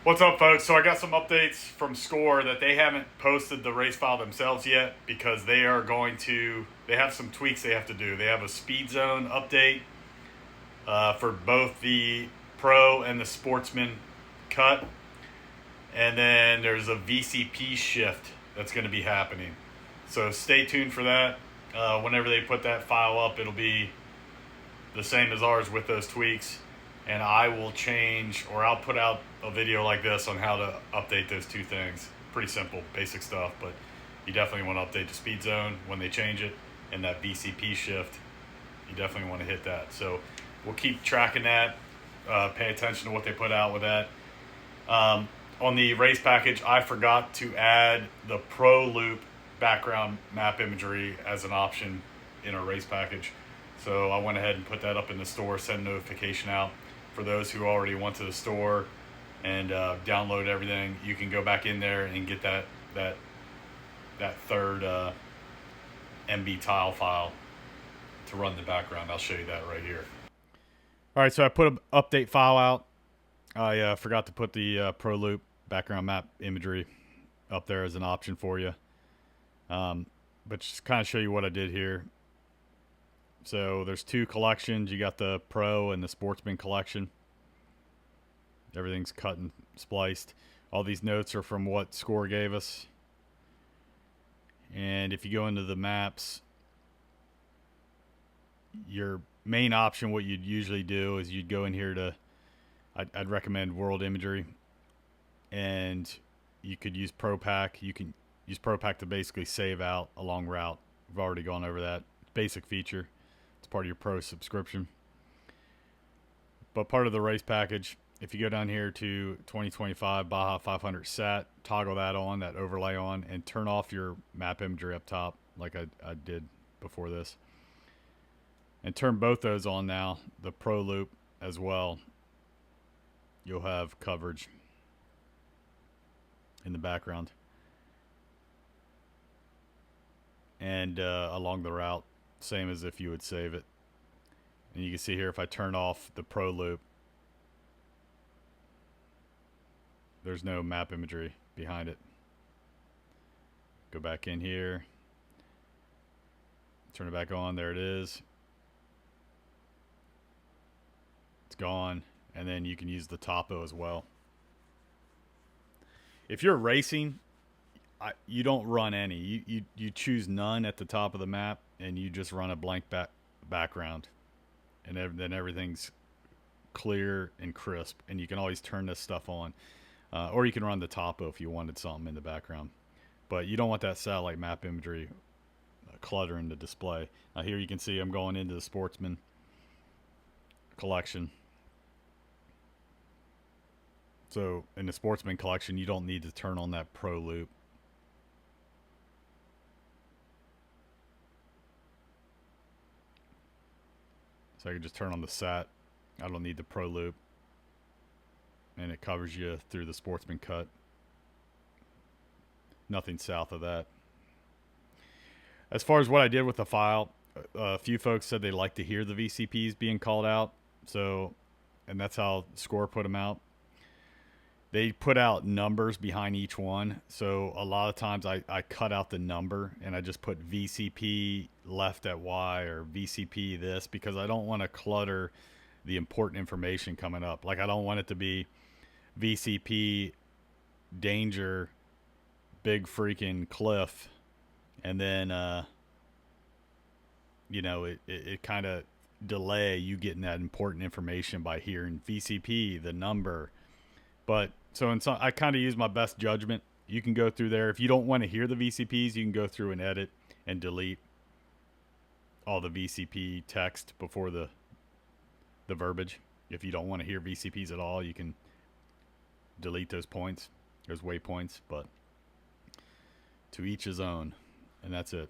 What's up, folks? So I got some updates from Score that they haven't posted the race file themselves yet because they have some tweaks they have to do. They have a speed zone update for both the pro and the sportsman cut. And then there's a VCP shift that's going to be happening. So stay tuned for that. Whenever they put that file up, it'll be the same as ours with those tweaks. And I will change, or I'll put out a video like this on how to update those two things. Pretty simple, basic stuff, but you definitely want to update the speed zone when they change it, and that VCP shift, you definitely want to hit that. So we'll keep tracking that, pay attention to what they put out with that. On the race package, I forgot to add the Pro Loop background map imagery as an option in our race package. So I went ahead and put that up in the store, send a notification out. For those who already went to the store and download everything, you can go back in there and get that third MB tile file to run the background. I'll show you that right here. All right, so I put an update file out. I forgot to put the Pro Loop background map imagery up there as an option for you. But just kind of show you what I did here. So there's two collections. You got the Pro and the Sportsman collection. Everything's cut and spliced. All these notes are from what Score gave us. And if you go into the maps, your main option, what you'd usually do is you'd go in here to, I'd recommend World Imagery. And you could use ProPack. You can use ProPack to basically save out a long route. We've already gone over that. Basic feature. It's part of your Pro subscription. But part of the race package, if you go down here to 2025 Baja 500 SAT, toggle that on, that overlay on, and turn off your map imagery up top like I did before this. And turn both those on now, the Pro Loop as well. You'll have coverage in the background. And along the route, same as if you would save it. And you can see here, if I turn off the Pro Loop, there's no map imagery behind it. Go back in here, turn it back on, there it is. It's gone, and then you can use the topo as well. If you're racing, you don't run any. You choose none at the top of the map, and you just run a blank background, and then everything's clear and crisp. And you can always turn this stuff on, or you can run the topo if you wanted something in the background. But you don't want that satellite map imagery cluttering the display. Now here you can see I'm going into the Sportsman collection. So in the Sportsman collection, you don't need to turn on that Pro Loop. So I can just turn on the SAT. I don't need the Pro Loop. And it covers you through the Sportsman cut. Nothing south of that. As far as what I did with the file, a few folks said they like to hear the VCPs being called out. So, and that's how Score put them out. They put out numbers behind each one. So a lot of times I cut out the number and I just put VCP left at Y or VCP this, because I don't want to clutter the important information coming up. Like I don't want it to be VCP danger, big freaking cliff. And then, it kind of delay you getting that important information by hearing VCP, the number. But so I kind of use my best judgment. You can go through there. If you don't want to hear the VCPs, you can go through and edit and delete all the VCP text before the verbiage. If you don't want to hear VCPs at all, you can delete those points, those waypoints. But to each his own, and that's it.